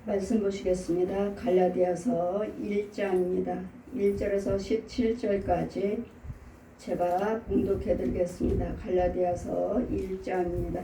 말씀 보시겠습니다. 갈라디아서 1장입니다. 1절에서 17절까지 제가 봉독해 드리겠습니다. 갈라디아서 1장입니다.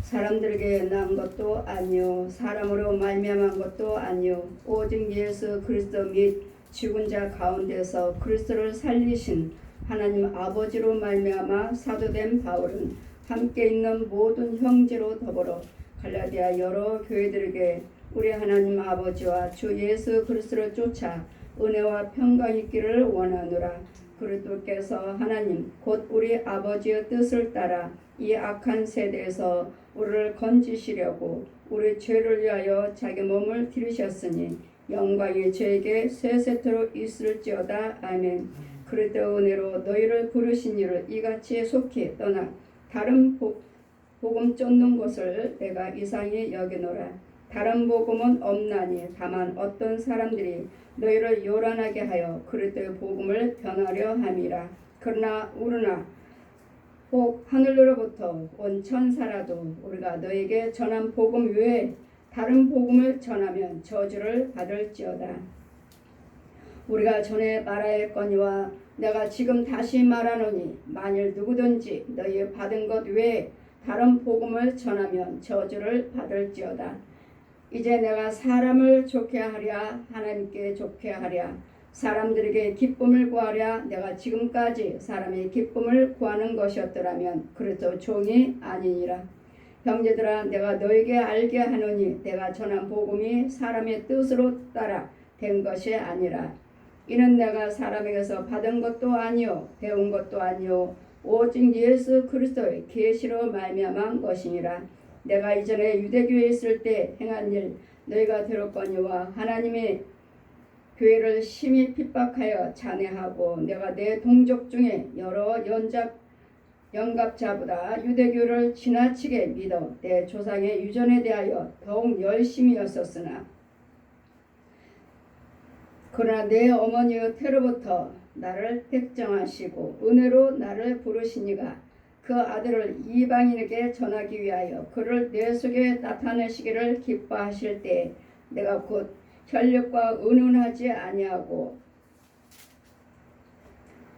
사람들에게 난 것도 아니요 사람으로 말미암은 것도 아니요 오직 예수 그리스도 및 죽은 자 가운데서 그리스도를 살리신 하나님 아버지로 말미암아 사도된 바울은 함께 있는 모든 형제로 더불어 갈라디아 여러 교회들에게 우리 하나님 아버지와 주 예수 그리스도를 쫓아 은혜와 평강이 있기를 원하노라. 그리스도께서 하나님 곧 우리 아버지의 뜻을 따라 이 악한 세대에서 우리를 건지시려고 우리 죄를 위하여 자기 몸을 기르셨으니 영광이 저에게 세세토록 있을지어다. 아멘. 그리스도 은혜로 너희를 부르신 이를 이같이 속히 떠나 다른 복음 쫓는 것을 내가 이상히 여기노라. 다른 복음은 없나니 다만 어떤 사람들이 너희를 요란하게 하여 그리스도의 복음을 변하려 함이라. 그러나 우리나 혹 하늘로부터 온 천사라도 우리가 너에게 전한 복음 외에 다른 복음을 전하면 저주를 받을지어다. 우리가 전에 말하였거니와 내가 지금 다시 말하노니 만일 누구든지 너희 받은 것 외에 다른 복음을 전하면 저주를 받을지어다. 이제 내가 사람을 좋게 하랴 하나님께 좋게 하랴 사람들에게 기쁨을 구하랴 내가 지금까지 사람의 기쁨을 구하는 것이었더라면 그리스도 종이 아니니라. 형제들아 내가 너에게 알게 하노니 내가 전한 복음이 사람의 뜻으로 따라 된 것이 아니라 이는 내가 사람에게서 받은 것도 아니요 배운 것도 아니요 오직 예수 그리스도의 계시로 말미암은 것이니라. 내가 이전에 유대교에 있을 때 행한 일 너희가 들었거니와 하나님의 교회를 심히 핍박하여 잔해하고 내가 내 동족 중에 여러 영갑자보다 유대교를 지나치게 믿어 내 조상의 유전에 대하여 더욱 열심히 였었으나 그러나 내 어머니의 태로부터 나를 택정하시고 은혜로 나를 부르시니가 그 아들을 이방인에게 전하기 위하여 그를 내 속에 나타내시기를 기뻐하실 때 내가 곧 혈육과 의논하지 아니하고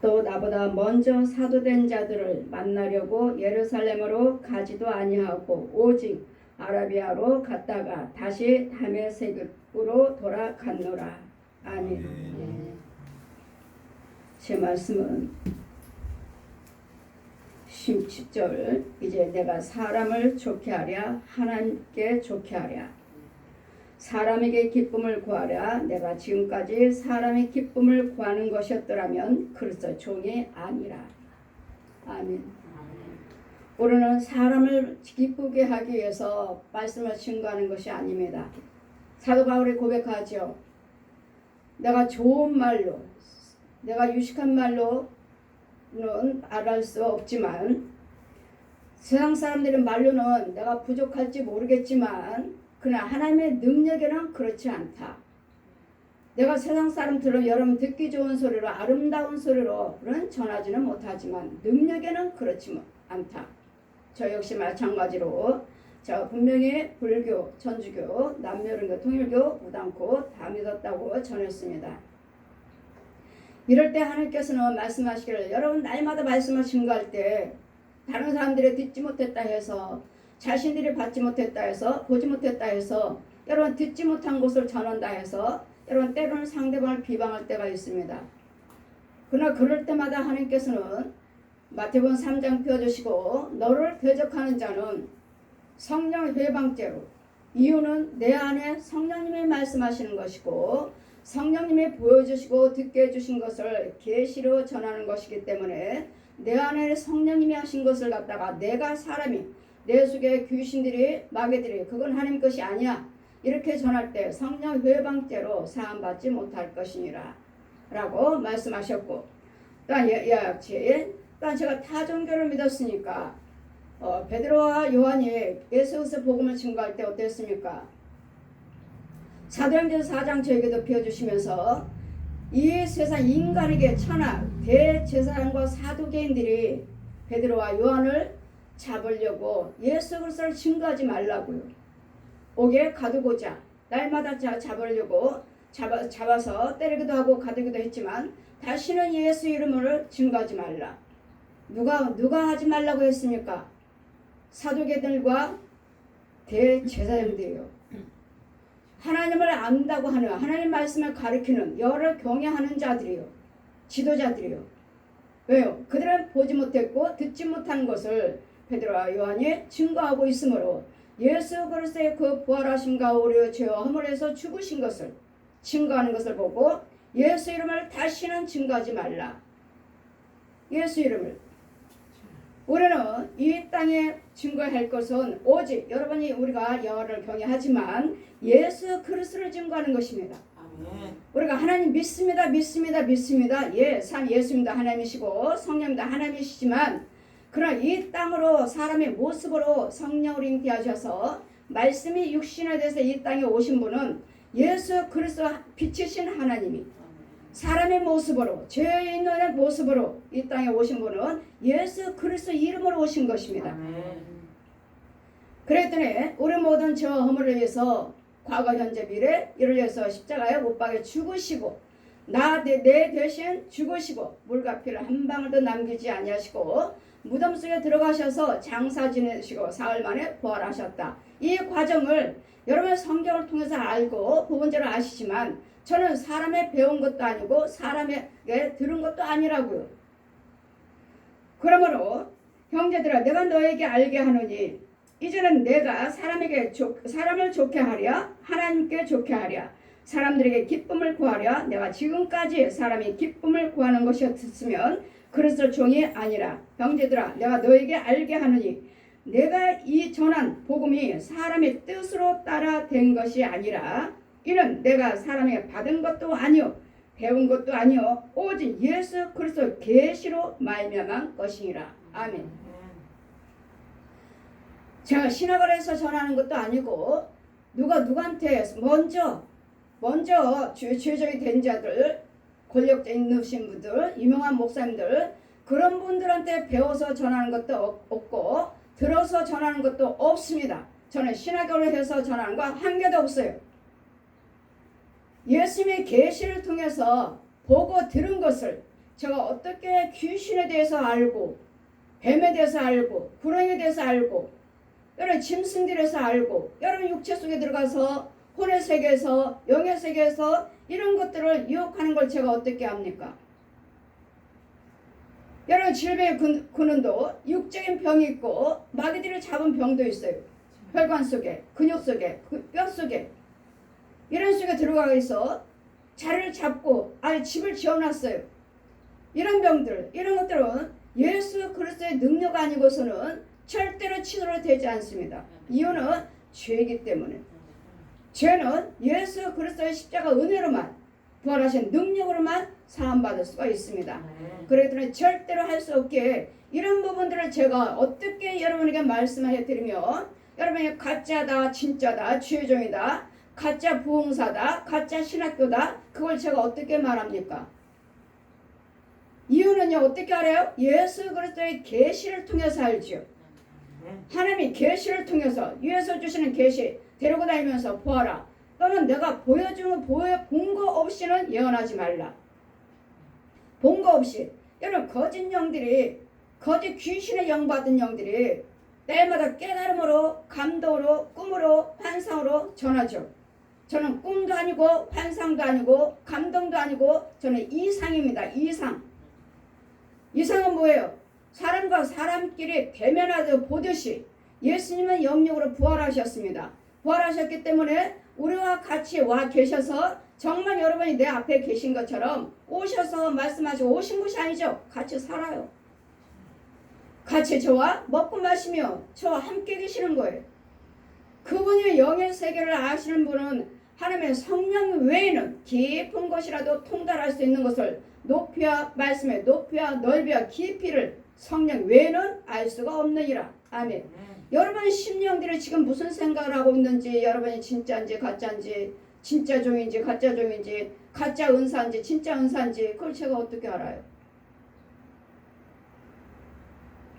또 나보다 먼저 사도된 자들을 만나려고 예루살렘으로 가지도 아니하고 오직 아라비아로 갔다가 다시 다메섹으로 돌아갔노라. 아멘. 제 말씀은 10절 이제 내가 사람을 좋게 하랴 하나님께 좋게 하랴 사람에게 기쁨을 구하랴 내가 지금까지 사람의 기쁨을 구하는 것이었더라면 그리스도 종이 아니라. 아멘. 우리는 사람을 기쁘게 하기 위해서 말씀을 증거하는 것이 아닙니다. 사도 바울이 고백하죠. 내가 좋은 말로 내가 유식한 말로는 말할 수 없지만 세상 사람들의 말로는 내가 부족할지 모르겠지만 그러나 하나님의 능력에는 그렇지 않다. 내가 세상 사람들은 여러분 듣기 좋은 소리로 아름다운 소리로는 전하지는 못하지만 능력에는 그렇지 않다. 저 역시 마찬가지로 저 분명히 불교, 천주교, 남녀론교, 통일교, 무당코 다 믿었다고 전했습니다. 이럴 때 하나님께서는 말씀하시기를 여러분 날마다 말씀을 증거할 때 다른 사람들이 듣지 못했다 해서 자신들이 받지 못했다 해서 보지 못했다 해서 여러분 듣지 못한 것을 전한다 해서 여러분 때로는 상대방을 비방할 때가 있습니다. 그러나 그럴 때마다 하나님께서는 마태복음 3장 펴주시고 너를 대적하는 자는 성령 회방죄로 이유는 내 안에 성령님이 말씀하시는 것이고 성령님이 보여주시고 듣게 해주신 것을 계시로 전하는 것이기 때문에 내 안에 성령님이 하신 것을 갖다가 내가 사람이 내 속에 귀신들이 마귀들이 그건 하나님 것이 아니야 이렇게 전할 때 성령 회방죄로 사함받지 못할 것이니라 라고 말씀하셨고 또한 또한 제가 타 종교를 믿었으니까 베드로와 요한이 예수의 복음을 증거할 때 어땠습니까? 사도행전 4장 저에게도 비워주시면서 이 세상 인간에게 천하 대제사장과 사두개인들이 베드로와 요한을 잡으려고 예수 그리스도를 증거하지 말라고요. 옥에 가두고자 날마다 잡으려고 잡아서 때리기도 하고 가두기도 했지만 다시는 예수 이름을 증거하지 말라. 누가 하지 말라고 했습니까? 사도계들과 대제사장들이요. 하나님을 안다고 하는, 하나님 말씀을 가르치는, 여러 경외하는 자들이요. 지도자들이요. 왜요? 그들은 보지 못했고 듣지 못한 것을 베드로와 요한이 증거하고 있으므로 예수 그리스도의 그 부활하심과 우리의 죄와 허물에서 죽으신 것을 증거하는 것을 보고 예수 이름을 다시는 증거하지 말라. 예수 이름을. 우리는 이 땅에 증거할 것은 오직 여러분이 우리가 여호와를 경외하지만 예수 그리스도를 증거하는 것입니다. 아멘. 우리가 하나님 믿습니다. 예, 참 예수님도 하나님이시고 성령도 하나님이시지만 그러나 이 땅으로 사람의 모습으로 성령을 잉태하셔서 말씀이 육신에 대해서 이 땅에 오신 분은 예수 그리스도 빛이신 하나님이 사람의 모습으로 죄인의 모습으로 이 땅에 오신 분은 예수 그리스도 이름으로 오신 것입니다. 그랬더니 우리 모든 저 허물을 위해서 과거 현재 미래 이를 위해서 십자가에 못 박여 죽으시고 내 대신 죽으시고 물과 피를 한 방울도 남기지 아니하시고 무덤 속에 들어가셔서 장사 지내시고 사흘 만에 부활하셨다. 이 과정을 여러분 성경을 통해서 알고 부분적으로 아시지만 저는 사람의 배운 것도 아니고 사람에게 들은 것도 아니라고요. 그러므로 형제들아 내가 너에게 알게 하노니 이제는 내가 사람을 좋게 하랴 하나님께 좋게 하랴 사람들에게 기쁨을 구하랴 내가 지금까지 사람이 기쁨을 구하는 것이었으면 그리스도 종이 아니라 형제들아 내가 너에게 알게 하노니 내가 이 전한 복음이 사람의 뜻으로 따라 된 것이 아니라 이는 내가 사람에게 받은 것도 아니요 배운 것도 아니요 오직 예수 그리스도 계시로 말미암은 것이니라. 아멘. 제가 신학을 해서 전하는 것도 아니고 누구한테 먼저 주의적이 된 자들 권력자 있으신 분들 유명한 목사님들 그런 분들한테 배워서 전하는 것도 없고 들어서 전하는 것도 없습니다. 저는 신학을 해서 전하는 거 한 개도 없어요. 예수님의 계시를 통해서 보고 들은 것을 제가 어떻게 귀신에 대해서 알고 뱀에 대해서 알고 구렁이에 대해서 알고 여러분 짐승들에서 알고 여러분 육체 속에 들어가서 혼의 세계에서 영의 세계에서 이런 것들을 유혹하는 걸 제가 어떻게 합니까? 여러분 질병의 근원도 육적인 병이 있고 마귀들을 잡은 병도 있어요. 혈관 속에 근육 속에 뼈 속에 이런 속에 들어가 있어 자리를 잡고 아예 집을 지어놨어요. 이런 병들 이런 것들은 예수 그리스도의 능력 아니고서는 절대로 치료가 되지 않습니다. 이유는 죄이기 때문에. 죄는 예수 그리스도의 십자가 은혜로만 부활하신 능력으로만 사함받을 수가 있습니다. 그러더니 절대로 할 수 없게 이런 부분들을 제가 어떻게 여러분에게 말씀을 해드리면 여러분이 가짜다 진짜다 죄종이다 가짜 부흥사다 가짜 신학교다 그걸 제가 어떻게 말합니까? 이유는요 어떻게 알아요? 예수 그리스도의 계시를 통해서 알지요. 하나님이 계시를 통해서 위에서 주시는 계시 데리고 다니면서 보아라. 너는 내가 본 거 없이는 예언하지 말라. 본 거 없이. 여러분 거짓 영들이 거짓 귀신의 영 받은 영들이 때마다 깨달음으로 감동으로 꿈으로 환상으로 전하죠. 저는 꿈도 아니고 환상도 아니고 감동도 아니고 저는 이상입니다. 이상. 이상은 뭐예요? 사람과 사람끼리 대면하듯 보듯이 예수님은 영육으로 부활하셨습니다. 부활하셨기 때문에 우리와 같이 와 계셔서 정말 여러분이 내 앞에 계신 것처럼 오셔서 말씀하시고 오신 것이 아니죠. 같이 살아요. 같이 저와 먹고 마시며 저와 함께 계시는 거예요. 그분이 영의 세계를 아시는 분은 하나님의 성령 외에는 깊은 것이라도 통달할 수 있는 것을 높이와 말씀의 높이와 넓이와 깊이를 성령 외에는 알 수가 없느니라. 아멘. 여러분 심령들이 지금 무슨 생각을 하고 있는지 여러분이 진짜인지 가짜인지 진짜 종인지 가짜 종인지 가짜 은사인지 진짜 은사인지 그걸 제가 어떻게 알아요?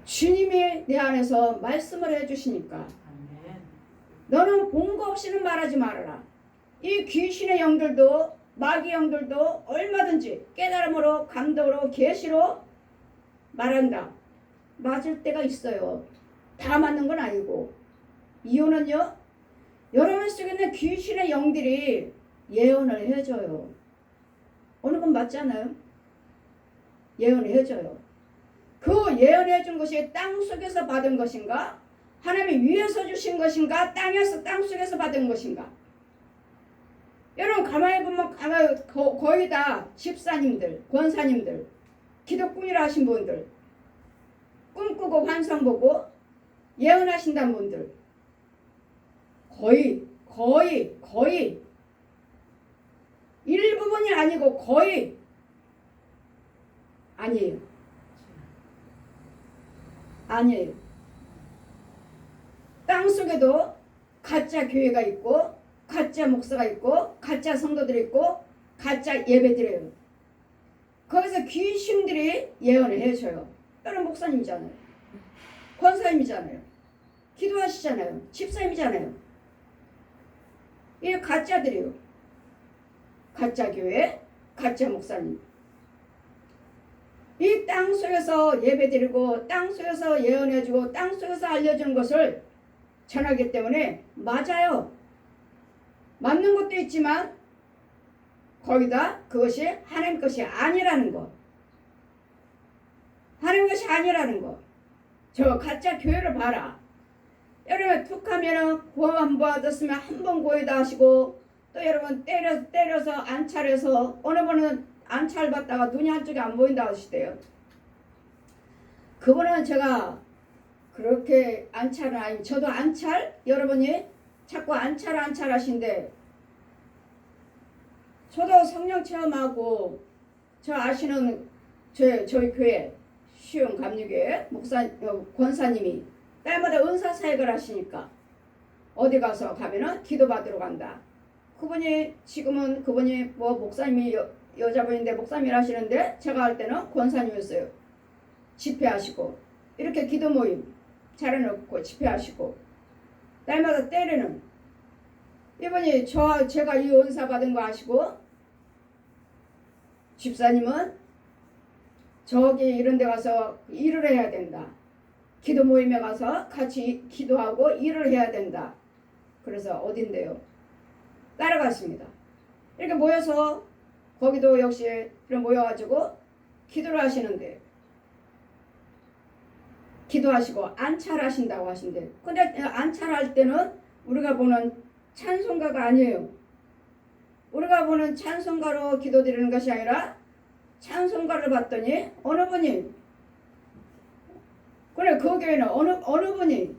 주님이 내 안에서 말씀을 해주시니까 너는 본 거 없이는 말하지 말아라. 이 귀신의 영들도 마귀 영들도 얼마든지 깨달음으로 감동으로 계시로 말한다. 맞을 때가 있어요. 다 맞는 건 아니고. 이유는요, 여러분 속에 있는 귀신의 영들이 예언을 해줘요. 어느 건 맞잖아요. 예언을 해줘요. 그 예언해 준 것이 땅 속에서 받은 것인가? 하나님이 위에서 주신 것인가? 땅 속에서 받은 것인가? 여러분 가만히 보면 거의 다 집사님들, 권사님들, 기독군이라 하신 분들, 꿈꾸고 환상 보고 예언하신다는 분들 거의 일부분이 아니고 거의 아니에요. 땅 속에도 가짜 교회가 있고 가짜 목사가 있고 가짜 성도들이 있고 가짜 예배드려요. 거기서 귀신들이 예언을 해줘요. 다른 목사님이잖아요. 권사님이잖아요. 기도하시잖아요. 집사님이잖아요. 이게 가짜들이에요. 가짜 교회, 가짜 목사님. 이 땅 속에서 예배드리고 땅 속에서 예언해주고 땅 속에서 알려주는 것을 전하기 때문에 맞아요. 맞는 것도 있지만 거기다 그것이 하나님 것이 아니라는 것. 하나님 것이 아니라는 것. 저 가짜 교회를 봐라. 여러분 툭하면은 구원 한 번 받았으면 한 번 고이다 하시고 또 여러분 때려서 안찰해서 어느 번은 안찰 받다가 눈이 한쪽이 안 보인다 하시대요. 그분은 제가 그렇게 안찰은 아니고 저도 안찰 여러분이 자꾸 안찰 하신데 저도 성령 체험하고 저 아시는 저희 교회 시흥 감리교회 권사님이 딸마다 은사 사역을 하시니까 어디 가서 가면은 기도 받으러 간다. 지금은 그분이 뭐 목사님이 여자분인데 목사님을 하시는데 제가 할 때는 권사님이었어요. 집회하시고 이렇게 기도 모임 차려놓고 집회하시고 날마다 때리는 이분이 제가 이 은사 받은 거 아시고 집사님은 저기 이런 데 가서 일을 해야 된다. 기도 모임에 가서 같이 기도하고 일을 해야 된다. 그래서 어딘데요? 따라갔습니다. 이렇게 모여서 거기도 역시 이렇게 모여가지고 기도를 하시는데 기도하시고 안찰하신다고 하신대. 근데 안찰할 때는 우리가 보는 찬송가가 아니에요. 우리가 보는 찬송가로 기도드리는 것이 아니라 찬송가를 봤더니 어느 분이 그래 그 교회는 어느 분이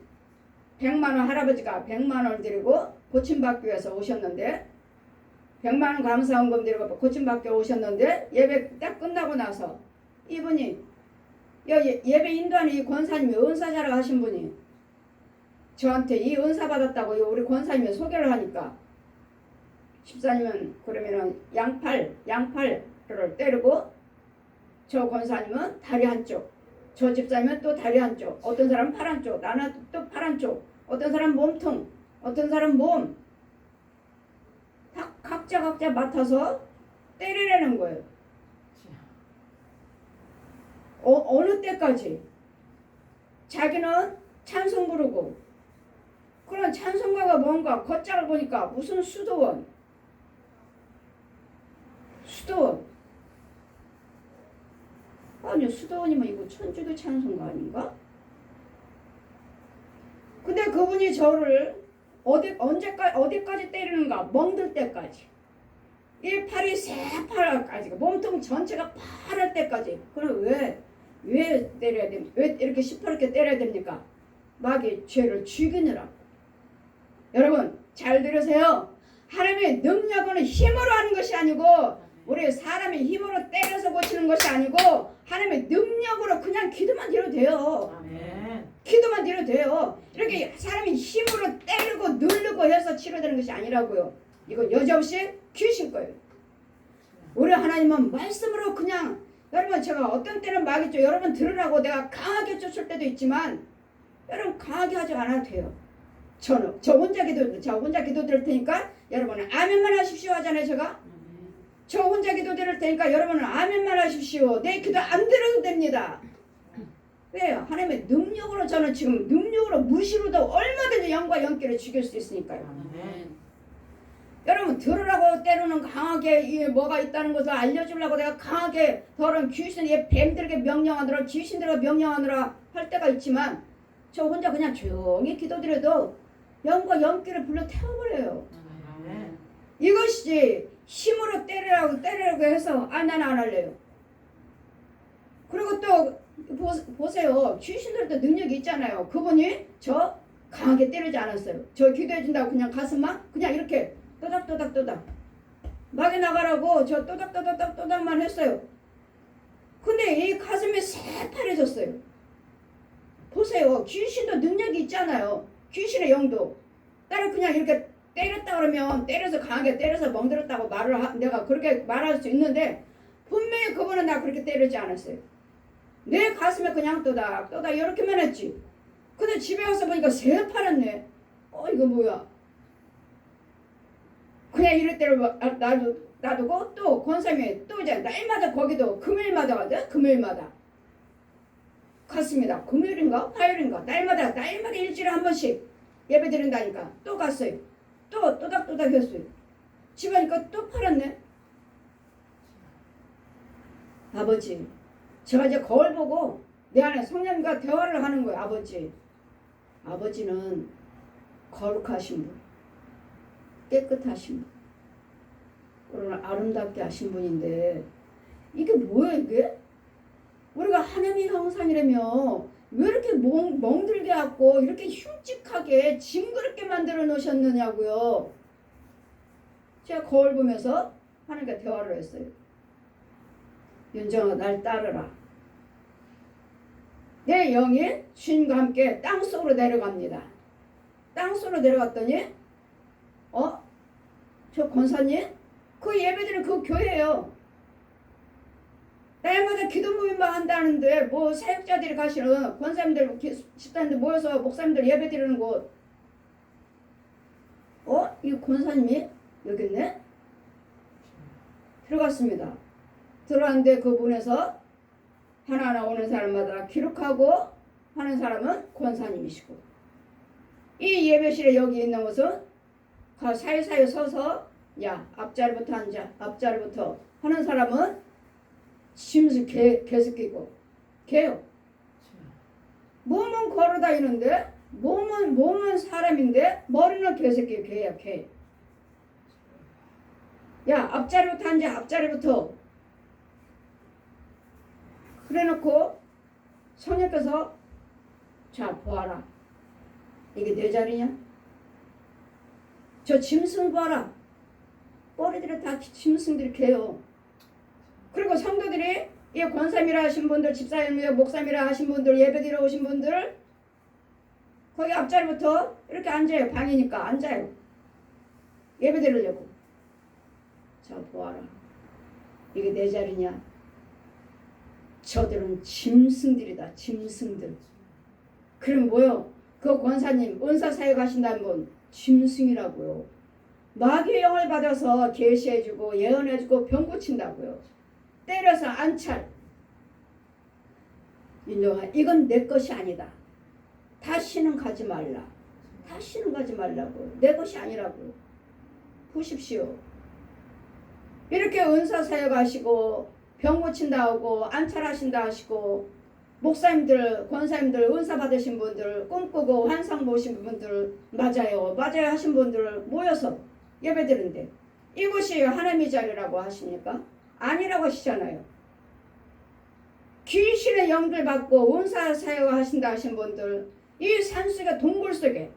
100만 원 할아버지가 100만 원을 드리고 고침받기 위해서 오셨는데 100만 원 감사원금 드리고 고침받기 오셨는데 예배 딱 끝나고 나서 이분이 예배 인도하는 이 권사님이 은사자라고 하신 분이 저한테 이 은사 받았다고 우리 권사님이 소개를 하니까 집사님은 그러면은 양팔을 때리고 저 권사님은 다리 한쪽 저 집사님은 또 다리 한쪽 어떤 사람은 팔 한쪽 나는 또 팔 한쪽 어떤 사람은 몸통 어떤 사람은 몸 다 각자 맡아서 때리려는 거예요. 어느 때까지 자기는 찬송 부르고 그런 찬송가가 뭔가 걷장을 보니까 무슨 수도원 아니 수도원이면 이거 천주교 찬송가 아닌가? 근데 그분이 저를 어디까지 때리는가? 멍들 때까지 이 팔이 새파랗까지 몸통 전체가 파랄 때까지. 그럼 왜 때려야 됩니까? 왜 이렇게 시퍼렇게 때려야 됩니까? 마귀 죄를 죽이느라. 여러분 잘 들으세요. 하나님의 능력은 힘으로 하는 것이 아니고 우리 사람의 힘으로 때려서 고치는 것이 아니고 하나님의 능력으로 그냥 기도만 드려도 돼요. 아멘. 기도만 드려도 돼요. 이렇게 사람이 힘으로 때리고 누르고 해서 치료되는 것이 아니라고요. 이건 여지없이 귀신 거예요. 우리 하나님은 말씀으로 그냥 여러분 제가 어떤 때는 마귀죠. 여러분 들으라고 내가 강하게 쫓을 때도 있지만 여러분 강하게 하지 않아도 돼요. 저 혼자 기도 드릴 테니까 여러분은 아멘만 하십시오 하잖아요. 제가 저 혼자 기도 드릴 테니까 여러분은 아멘만 하십시오. 내 기도 안 들어도 됩니다. 왜요? 하나님의 능력으로 저는 지금 능력으로 무시로도 얼마든지 영과 연기를 죽일 수 있으니까요. 여러분 들으라고 때로는 강하게 뭐가 있다는 것을 알려주려고 내가 강하게 더러운 귀신의 뱀들에게 명령하느라 귀신들에게 명령하느라 할 때가 있지만 저 혼자 그냥 조용히 기도드려도 영과 연기를 불러 태워버려요. 이것이지 힘으로 때리라고 해서 나는 안 할래요. 그리고 또 보세요. 귀신들도 능력이 있잖아요. 그분이 저 강하게 때리지 않았어요. 저 기도해준다고 그냥 가슴만 그냥 이렇게 또닥또닥또닥 막에 나가라고 저 또닥또닥또닥만 했어요. 근데 이 가슴이 새파래졌어요. 보세요. 귀신도 능력이 있잖아요. 귀신의 영도. 나를 그냥 이렇게 때렸다 그러면 때려서 강하게 때려서 멍들었다고 내가 그렇게 말할 수 있는데 분명히 그분은 나 그렇게 때리지 않았어요. 내 가슴에 그냥 또닥또닥 이렇게만 했지. 근데 집에 와서 보니까 새파랗네. 이거 뭐야. 그냥 이럴 때로 놔두고 또 권사님이 또 이제 날마다 거기도 금요일마다 가거든. 금요일마다 갔습니다. 금요일인가 화요일인가 날마다 일주일에 한 번씩 예배 드린다니까 또 갔어요. 또 또닥또닥 했어요. 집에 가니까 또 팔았네. 아버지 제가 이제 거울 보고 내 안에 성령과 대화를 하는 거예요. 아버지는 거룩하신 분, 깨끗하신 분, 오늘 아름답게 하신 분인데 이게 뭐야 이게? 우리가 하나님의 형상이라며 왜 이렇게 멍들게 하고 이렇게 흉측하게 징그럽게 만들어 놓으셨느냐고요. 제가 거울 보면서 하나님과 대화를 했어요. 윤정아 날 따르라. 내 영이 주님과 함께 땅속으로 내려갑니다. 땅속으로 내려갔더니 저 권사님 그 예배드리는 그 교회예요. 날마다 기도 모임만 한다는데 뭐 사역자들이 가시는 권사님들 집사님들 모여서 목사님들 예배드리는 곳. 이 권사님이 여기 있네. 들어갔습니다. 들어갔는데 그 문에서 하나하나 오는 사람마다 기록하고 하는 사람은 권사님이시고 이 예배실에 여기 있는 것은 사이사이 서서 야 앞자리부터 앉아 앞자리부터 하는 사람은 짐승 계속 끼고 개요. 몸은 걸어다니는데 몸은 사람인데 머리는 개새끼 개야 개. 야 앞자리부터 앉아 앞자리부터. 그래놓고 성령께서 자 보아라. 이게 내 자리냐? 저 짐승 봐라. 꼬리들이 다 짐승들이 개요. 그리고 성도들이 이 권사님이라 하신 분들 집사님이라 목사님이라 하신 분들 예배드리러 오신 분들 거기 앞자리부터 이렇게 앉아요. 방이니까 앉아요. 예배드리려고. 자 보아라. 이게 내 자리냐? 저들은 짐승들이다. 짐승들. 그럼 뭐요? 그 권사님 은사사역 하신다는 분 짐승이라고요. 마귀의 영을 받아서 계시해주고 예언해주고 병 고친다고요. 때려서 안찰. 윤정아 이건 내 것이 아니다. 다시는 가지 말라. 다시는 가지 말라고. 내 것이 아니라고. 보십시오. 이렇게 은사사역 하시고 병 고친다 하고 안찰하신다 하시고 목사님들 권사님들 은사 받으신 분들 꿈꾸고 환상 보신 분들 맞아요 하신 분들 모여서 예배드는데 이곳이 하나님의 자리라고 하십니까? 아니라고 하시잖아요. 귀신의 영들 받고 은사 사역 하신다 하신 분들 이 산속에 동굴 속에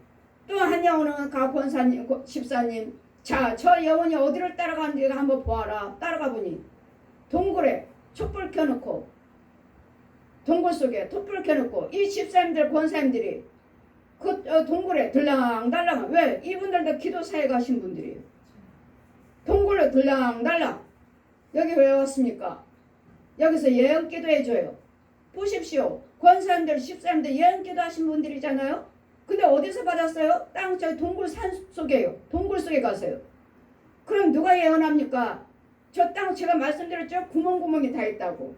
또 한 영혼은 가 권사님 집사님 자 저 영혼이 어디를 따라가는지 한번 보아라. 따라가 보니 동굴에 촛불 켜놓고 동굴 속에 촛불 켜놓고 이 집사님들 권사님들이 그 동굴에 들랑달랑 왜? 이분들도 기도 사역 하신 분들이에요. 동굴로 들랑달랑 여기 왜 왔습니까? 여기서 예언기도 해줘요. 보십시오. 권사님들 집사님들 예언기도 하신 분들이잖아요. 근데 어디서 받았어요? 저 동굴 산 속에요. 동굴 속에 가서요. 그럼 누가 예언합니까? 저 땅 제가 말씀드렸죠? 구멍구멍이 다 있다고.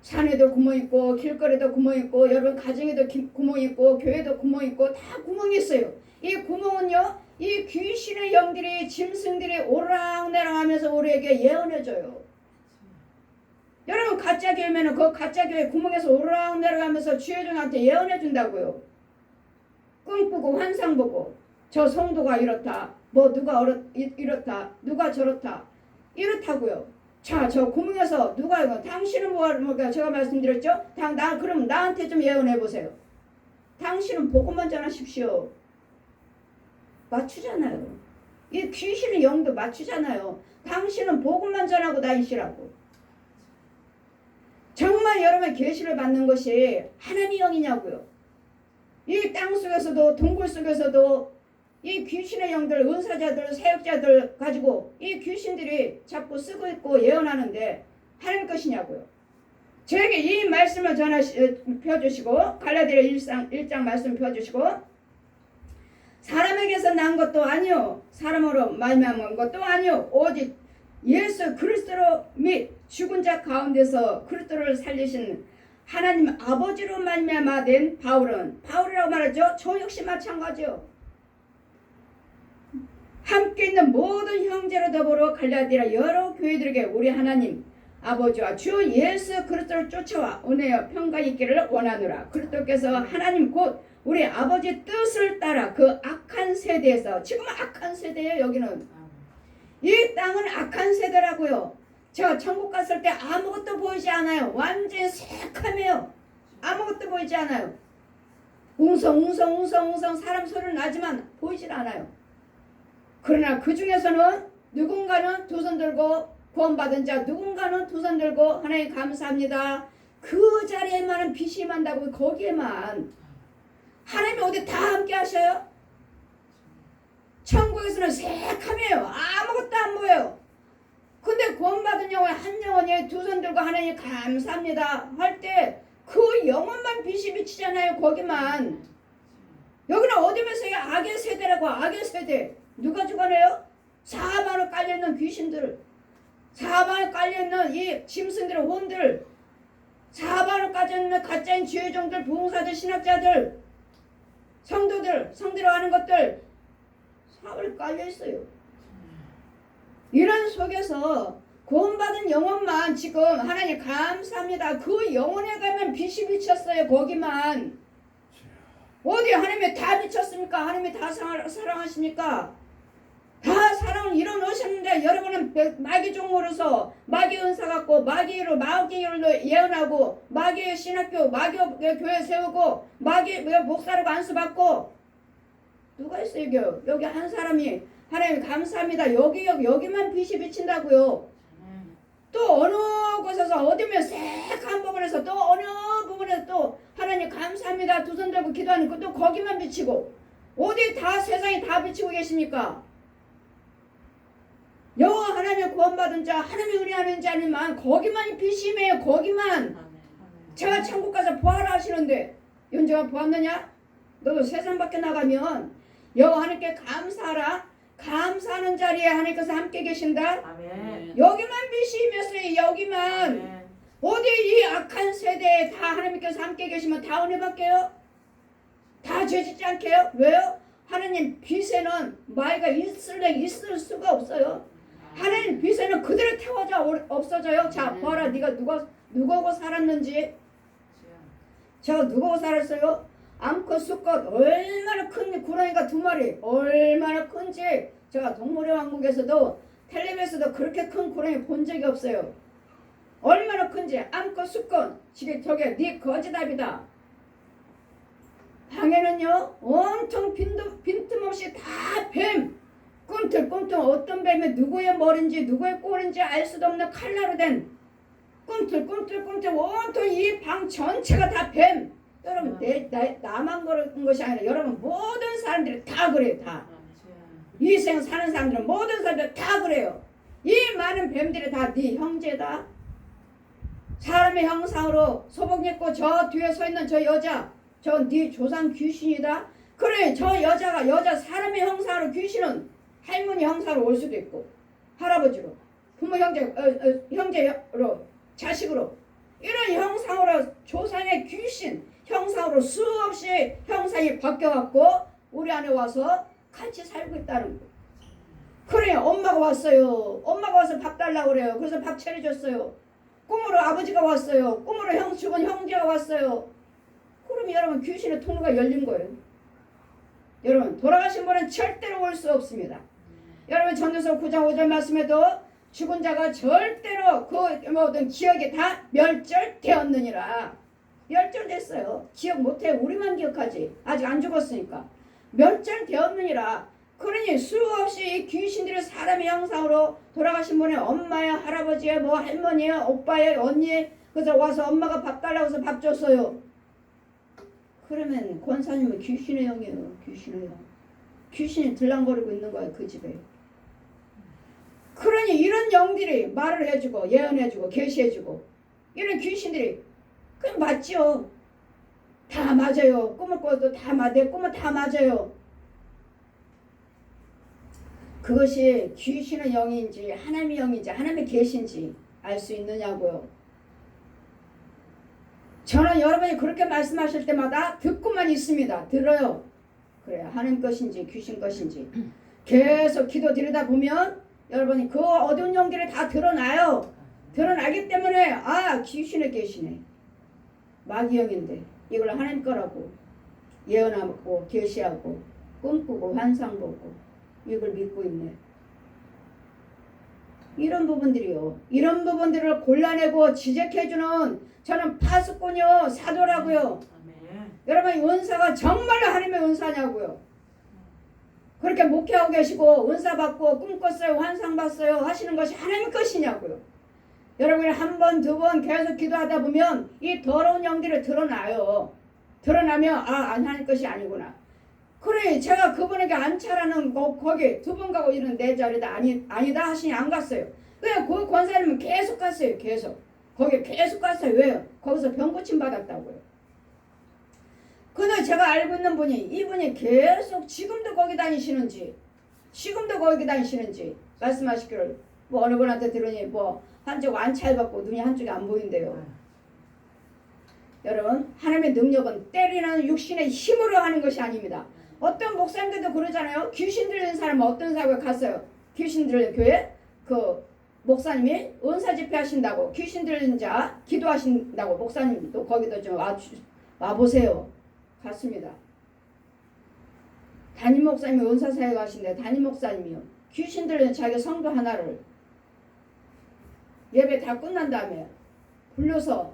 산에도 구멍 있고 길거리도 구멍 있고 여러분 가정에도 구멍 있고 교회도 구멍 있고 다 구멍이 있어요. 이 구멍은요, 이 귀신의 영들이 짐승들이 오락내락하면서 우리에게 예언해줘요. 여러분 가짜 교회면은 그 가짜 교회 구멍에서 오락내락하면서 주여종한테 예언해준다고요. 꿈꾸고 환상 보고 저 성도가 이렇다, 뭐 누가 이렇다, 누가 저렇다, 이렇다고요. 자, 저 구멍에서 누가 이거 당신은 뭐가 제가 말씀드렸죠? 그럼 나한테 좀 예언해 보세요. 당신은 복음만 전하십시오. 맞추잖아요. 이 귀신의 영도 맞추잖아요. 당신은 복음만 전하고 다니시라고. 정말 여러분 계시를 받는 것이 하나님의 영이냐고요. 이 땅 속에서도 동굴 속에서도 이 귀신의 영들, 은사자들, 사역자들 가지고 이 귀신들이 자꾸 쓰고 있고 예언하는데 하나님 것이냐고요. 저에게 이 말씀을 펴주시고 갈라디아 1장 말씀 펴주시고 사람에게서 난 것도 아니요 사람으로 말미암은 것도 아니요 오직 예수 그리스도로 및 죽은 자 가운데서 그리스도를 살리신 하나님 아버지로 말미암아 된 바울이라고 말하죠. 저 역시 마찬가지요. 함께 있는 모든 형제로 더불어 갈라디아 여러 교회들에게 우리 하나님 아버지와 주 예수 그리스도를 쫓아와 은혜와 평가 있기를 원하노라. 그리스도께서 하나님 곧 우리 아버지 뜻을 따라 그 악한 세대에서, 지금 악한 세대예요. 여기는 이 땅은 악한 세대라고요. 저 천국 갔을 때 아무것도 보이지 않아요. 완전히 새카매요. 아무것도 보이지 않아요. 웅성웅성 사람 소리는 나지만 보이질 않아요. 그러나 그 중에서는 누군가는 두 손 들고 구원받은 자, 누군가는 두 손 들고 하나님 감사합니다. 그 자리에만은 빛이 임한다고. 거기에만 하나님이 어디 다 함께 하셔요? 천국에서는 새카매요. 아무것도 안 보여요. 근데 구원받은 영혼 한 영혼이 두 손 들고 하나님 감사합니다 할 때 그 영혼만 빛이 비치잖아요. 거기만. 여기는 어디면서요? 악의 세대라고. 악의 세대. 누가 주관해요? 사방에 깔려있는 귀신들, 사방에 깔려있는 이 짐승들의 혼들, 사방에 깔려있는 가짜인 지혜종들, 부흥사들, 신학자들, 성도로 하는 것들 사방에 깔려있어요. 이런 속에서 구원받은 영혼만 지금 하나님 감사합니다. 그 영혼에 가면 빛이 비쳤어요. 거기만. 어디 하나님이 다 비쳤습니까? 하나님이 다 사랑하십니까? 다 사랑을 이뤄놓으셨는데 여러분은 마귀 종으로서 마귀 은사 갖고 마귀로 예언하고 마귀의 신학교, 마귀 교회 세우고 마귀 목사로 안수받고 누가 있어요? 여기 한 사람이 하나님 감사합니다. 여기만 빛이 비친다고요. 또 어느 곳에서 어디면 새한 부분에서 또 어느 부분에서 또 하나님 감사합니다. 두 손 들고 기도하는 것도 거기만 비치고 어디 다 세상에 다 비치고 계십니까? 여호와 하나님의 구원받은 자, 하나님의 은혜하는 자니만 거기만 빛이 임해요. 거기만. 제가 천국 가서 부활을 하시는데 윤정아 보았느냐? 너도 세상 밖에 나가면 여호와 하나님께 감사하라. 감사하는 자리에 하나님께서 함께 계신다. 아멘. 여기만 빛이 임했어요. 여기만. 아멘. 어디 이 악한 세대에 다 하나님께서 함께 계시면 다 은혜 받게요? 다 죄짓지 않게요? 왜요? 하나님 빛에는 마귀가 있을 수가 없어요. 하나님 빛에는 그대로 태워져 없어져요. 자, 봐라. 네가 누구하고 살았는지. 제가 누구하고 살았어요? 암컷, 수컷 얼마나 큰 구렁이가 2마리 얼마나 큰지 제가 동물의 왕국에서도 텔레비에서도 그렇게 큰 구렁이 본 적이 없어요. 얼마나 큰지. 암컷, 수컷. 저게 네 거지답이다. 방에는요 온통 빈틈없이 다 뱀, 꿈틀꿈틀. 어떤 뱀이 누구의 머리인지 누구의 꼴인지 알 수도 없는 칼라로 된 꿈틀꿈틀 온통 이 방 전체가 다 뱀. 여러분 나만 그런 것이 아니라 여러분 모든 사람들이 다 그래요. 다. 이 생 사는 사람들은 모든 사람들 다 그래요. 이 많은 뱀들이 다 네 형제다. 사람의 형상으로 소복 입고 저 뒤에 서 있는 저 여자, 저 네 조상 귀신이다. 그래, 저 여자 사람의 형상으로 귀신은 할머니 형상으로 올 수도 있고 할아버지로, 부모 형제로, 자식으로, 이런 형상으로 조상의 귀신 형상으로 수없이 형상이 바뀌어갖고 우리 안에 와서 같이 살고 있다는 거. 그래, 엄마가 왔어요. 엄마가 와서 밥 달라고 그래요. 그래서 밥 차려줬어요. 꿈으로 아버지가 왔어요. 꿈으로 죽은 형제가 왔어요. 그럼 여러분 귀신의 통로가 열린 거예요. 여러분 돌아가신 분은 절대로 올 수 없습니다. 여러분 전도서 9장 5절 말씀에도 죽은 자가 절대로 그 모든 기억이 다 멸절되었느니라. 멸절됐어요. 기억 못해. 우리만 기억하지. 아직 안 죽었으니까. 멸절되었느니라. 그러니 수없이 이 귀신들이 사람의 형상으로 돌아가신 분의 엄마야, 할아버지야, 뭐 할머니야, 오빠야, 언니, 그래서 와서 엄마가 밥 달라고 해서 밥 줬어요. 그러면 권사님은 귀신의 영이에요. 귀신의 영. 귀신이 들랑거리고 있는 거야, 그 집에. 그러니 이런 영들이 말을 해주고 예언해주고 계시해주고 이런 귀신들이 그냥 맞죠. 다 맞아요. 꿈을 꿔도 다 내 꿈은 다 맞아요. 그것이 귀신의 영인지 하나님의 영인지 하나님의 계신지 알 수 있느냐고요. 저는 여러분이 그렇게 말씀하실 때마다 듣고만 있습니다. 들어요. 그래요. 하나님 것인지 귀신 것인지 계속 기도 드리다 보면 여러분이 그 어두운 영들이 다 드러나요. 드러나기 때문에 아 귀신에 계시네. 마귀 영인데 이걸 하나님 거라고 예언하고 계시하고 꿈꾸고 환상 보고 이걸 믿고 있네. 이런 부분들이요. 이런 부분들을 골라내고 지적해주는 저는 파수꾼이요. 사도라고요. 아멘. 여러분 은사가 정말로 하나님의 은사냐고요. 그렇게 목회하고 계시고 은사 받고 꿈 꿨어요. 환상 봤어요. 하시는 것이 하나님의 것이냐고요. 여러분이 한 번, 두 번 계속 기도하다 보면 이 더러운 영들이 드러나요. 드러나면 아 하나님 것이 아니구나. 그래 제가 그분에게 안 차라는 거기 두 번 가고 이런 내 자리다 아니다 하시니 안 갔어요. 그냥 그 권사님은 계속 갔어요. 계속 거기 계속 갔어요. 왜요? 거기서 병 고침 받았다고요. 근데 제가 알고 있는 분이 이분이 계속 지금도 거기 다니시는지 말씀하시기를 뭐 어느 분한테 들으니 뭐 한쪽 안찰 받고 눈이 한쪽이 안 보인대요. 여러분 하나님의 능력은 때리는 육신의 힘으로 하는 것이 아닙니다. 어떤 목사님들도 그러잖아요. 귀신 들린 사람은 어떤 사람을 갔어요. 귀신 들린 교회 그 목사님이 은사 집회 하신다고 귀신 들린 자 기도하신다고 목사님도 거기도 좀 와보세요. 갔습니다. 담임 목사님이 은사사에 가신데 담임 목사님이요. 귀신 들린 자기 성도 하나를 예배 다 끝난 다음에 불러서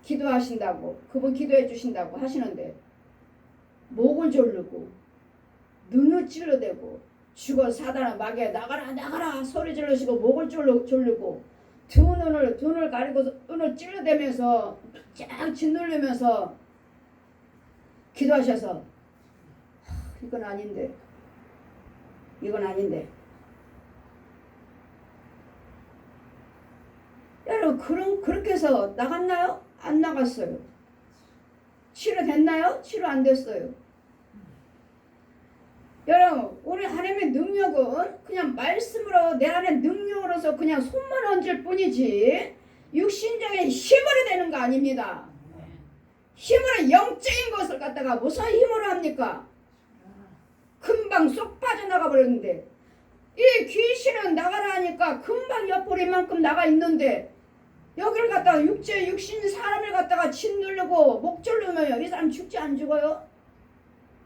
기도하신다고 그분 기도해 주신다고 하시는데 목을 졸르고 눈을 찔러대고 죽어 사단아 마귀야 나가라 소리 지르시고 목을 졸르고 두 눈을 가리고 눈을 찔러대면서 쫙 짓누르면서 기도하셔서 이건 아닌데 여러분 그렇게 해서 나갔나요? 안 나갔어요. 치료됐나요? 치료 안 됐어요. 여러분 우리 하나님의 능력은 그냥 말씀으로 내 안에 능력으로서 그냥 손만 얹을 뿐이지 육신적인 힘으로 되는 거 아닙니다. 힘으로 영적인 것을 갖다가 무슨 힘으로 합니까? 금방 쏙 빠져나가 버렸는데 이 귀신은 나가라 하니까 금방 옆구리만큼 나가 있는데 여기를 갖다가 육신 사람을 갖다가 짓누르고 목 졸르면 이 사람 죽지 안 죽어요?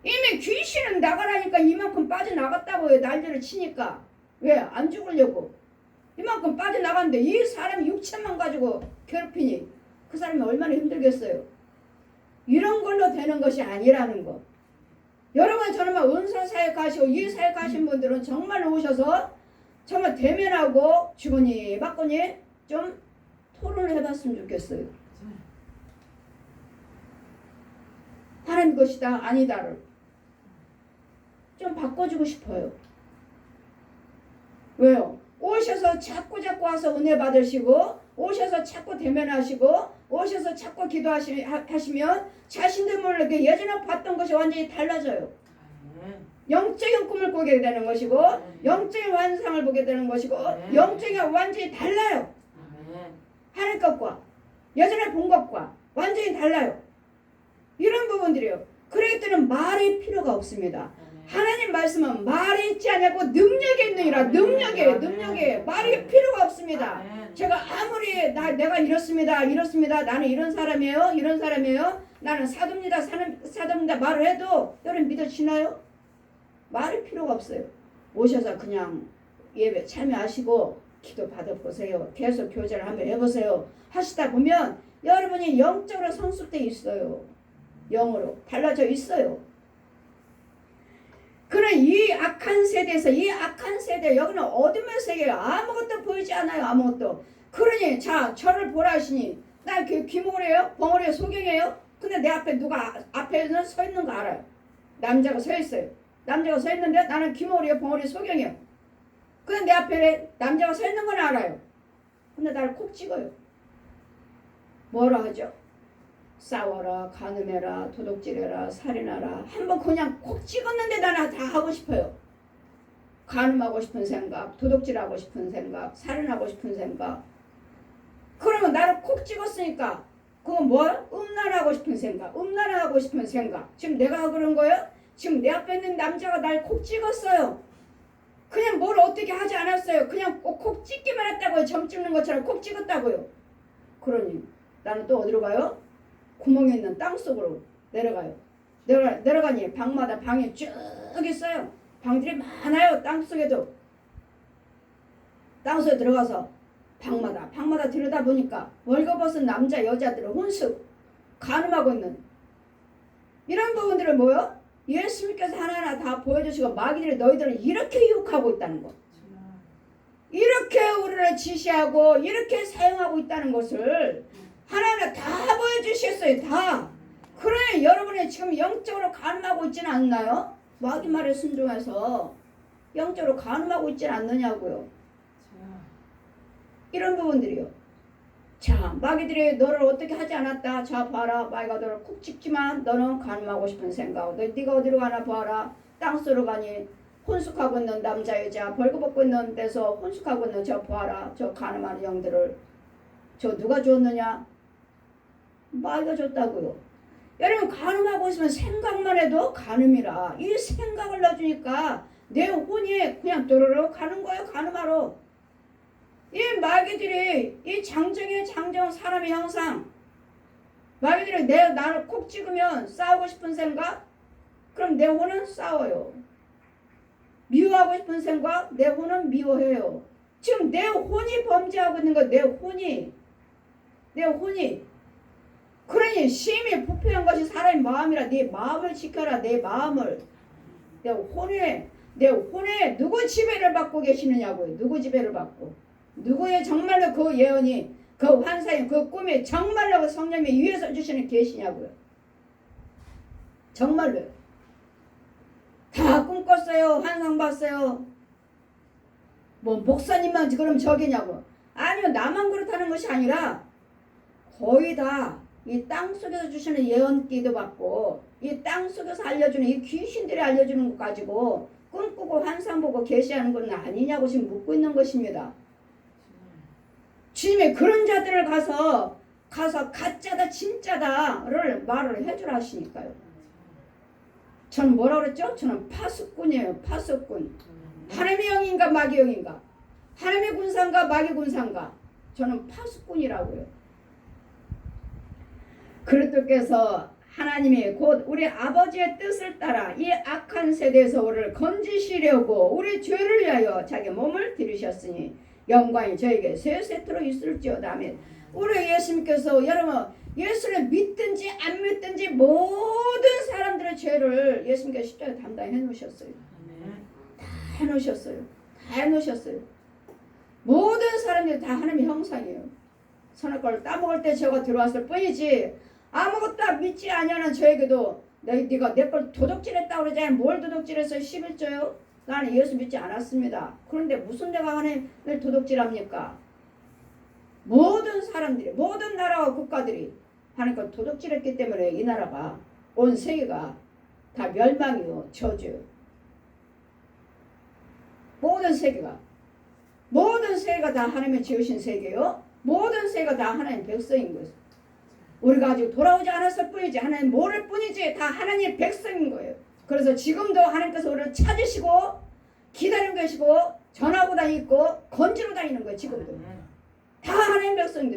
이미 귀신은 나가라니까 이만큼 빠져나갔다고요. 난리를 치니까. 왜? 안 죽으려고. 이만큼 빠져나갔는데 이 사람이 육체만 가지고 괴롭히니 그 사람이 얼마나 힘들겠어요. 이런 걸로 되는 것이 아니라는 거. 여러분 저는 막 은사사역 하시고 이 사역 하신 분들은 정말 오셔서 정말 대면하고 주거니 받거니 좀 토론을 해봤으면 좋겠어요. 하나님 것이다 아니다를 좀 바꿔주고 싶어요. 왜요? 오셔서 자꾸 와서 은혜 받으시고 오셔서 자꾸 대면하시고 오셔서 자꾸 기도하시면 자신들 모르게 예전에 봤던 것이 완전히 달라져요. 영적인 꿈을 꾸게 되는 것이고 영적인 환상을 보게 되는 것이고 영적인 완전히 달라요. 하늘 것과 예전에 본 것과 완전히 달라요. 이런 부분들이요. 그렇기 때문에 말이 필요가 없습니다. 하나님 말씀은 말이 있지 않냐고 능력이 있느니라. 능력이에요. 능력이에요. 말이 필요가 없습니다. 제가 아무리 내가 이렇습니다. 나는 이런 사람이에요. 나는 사도입니다 말을 해도 여러분 믿어지나요? 말이 필요가 없어요. 오셔서 그냥 예배 참여하시고 기도 받아보세요. 계속 교제를 한번 해보세요. 하시다 보면 여러분이 영적으로 성숙돼 있어요. 영으로 달라져 있어요. 그런 이 악한 세대 여기는 어둠의 세계예요. 아무것도 보이지 않아요. 아무것도. 그러니 자 저를 보라 하시니 나 귀머거리예요? 벙어리예요? 소경이에요? 근데 내 앞에 누가 앞에는 서 있는 거 알아요. 남자가 서 있어요. 남자가 서 있는데 나는 귀머거리예요? 벙어리 소경이에요. 근데 내 앞에 남자가 서 있는 건 알아요. 근데 나를 콕 찍어요. 뭐라 하죠? 싸워라, 간음해라, 도둑질해라, 살인하라. 한번 그냥 콕 찍었는데 나는 다 하고 싶어요. 간음하고 싶은 생각, 도둑질하고 싶은 생각, 살인하고 싶은 생각. 그러면 나를 콕 찍었으니까 그건 뭐야? 음란하고 싶은 생각. 지금 내가 그런 거예요? 지금 내 앞에 있는 남자가 날 콕 찍었어요. 그냥 뭘 어떻게 하지 않았어요. 그냥 콕 찍기만 했다고요. 점 찍는 것처럼 콕 찍었다고요. 그러니 나는 또 어디로 가요? 구멍이 있는 땅 속으로 내려가요. 내려가니 방마다 방이 쭉 있어요. 방들이 많아요. 땅 속에도. 땅 속에 들어가서 방마다 들여다보니까 월급벗은 남자 여자들을 혼수 간음하고 있는 이런 부분들을 뭐요? 예수님께서 하나하나 다 보여주시고 마귀들이 너희들을 이렇게 유혹하고 있다는 것, 이렇게 우리를 지시하고 이렇게 사용하고 있다는 것을 하나하나 다 보여주셨어요. 다. 그러니 여러분이 지금 영적으로 간음하고 있지는 않나요? 마귀 말에 순종해서 영적으로 간음하고 있지는 않느냐고요. 이런 부분들이요. 자, 마귀들이 너를 어떻게 하지 않았다. 자, 봐라. 마귀가 너를 콕 찍지만 너는 간음하고 싶은 생각. 네가 어디로 가나 봐라. 땅속으로 가니 혼숙하고 있는 남자 여자 벌거 벗고 있는 데서 혼숙하고 있는 저 봐라. 저 간음하는 영들을 저 누가 줬느냐? 마귀가 줬다고요. 여러분 간음하고 있으면 생각만 해도 간음이라. 이 생각을 넣어주니까 내 혼이 그냥 도로로 가는 거예요. 간음하러. 이 마귀들이 이 장정의 장정 사람의 형상, 마귀들이 나를 콕 찍으면 싸우고 싶은 생각, 그럼 내 혼은 싸워요. 미워하고 싶은 생각, 내 혼은 미워해요. 지금 내 혼이 범죄하고 있는 거, 내 혼이. 그러니 심히 부패한 것이 사람의 마음이라. 네 마음을 지켜라. 내 마음을. 내 혼에 누구 지배를 받고 계시느냐고요. 누구 지배를 받고. 누구의 정말로 그 예언이, 그 환상이, 그 꿈이 정말로 성령님이 위에서 주시는 계시냐고요. 정말로요. 다 꿈꿨어요. 환상 봤어요. 뭐 목사님만 그럼 저기냐고. 아니요. 나만 그렇다는 것이 아니라 거의 다 이 땅속에서 주시는 예언기도 받고 이 땅속에서 알려주는 이 귀신들이 알려주는 것 가지고 꿈꾸고 환상 보고 계시하는 건 아니냐고 지금 묻고 있는 것입니다. 주님이 그런 자들을 가서 가짜다 진짜다를 말을 해주라 하시니까요. 저는 뭐라 그랬죠? 저는 파수꾼이에요. 파수꾼. 하나님의 영인가 마귀 영인가? 하나님의 군사인가 마귀 군사인가? 저는 파수꾼이라고요. 그리스도께서 하나님이 곧 우리 아버지의 뜻을 따라 이 악한 세대에서 우리를 건지시려고 우리 죄를 위하여 자기 몸을 들이셨으니 영광이 저에게 세세토록 있을지어다. 아멘. 우리 예수님께서 여러분 예수를 믿든지 안 믿든지 모든 사람들의 죄를 예수님께서 십자가에 담당해 놓으셨어요. 다 해놓으셨어요. 모든 사람들이 다 하나님의 형상이에요. 선악과를 따먹을 때 저가 들어왔을 뿐이지 아무것도 믿지 아니하는 저에게도 네가 내 걸 도둑질했다고 그러잖아요. 뭘 도둑질해서 11조요? 나는 예수 믿지 않았습니다. 그런데 무슨 내가 하나님을 도둑질합니까? 모든 사람들이, 모든 나라와 국가들이 하나님과 도둑질했기 때문에 이 나라가, 온 세계가 다 멸망이요, 저주. 모든 세계가 다 하나님의 지으신 세계요. 모든 세계가 다 하나님 백성인 것이죠. 우리가 아직 돌아오지 않았을 뿐이지 하나님 모를 뿐이지 다 하나님의 백성인 거예요. 그래서 지금도 하나님께서 우리를 찾으시고 기다리고 계시고 전하고 다니고 건지러 다니는 거예요. 지금도 다 하나님 백성들.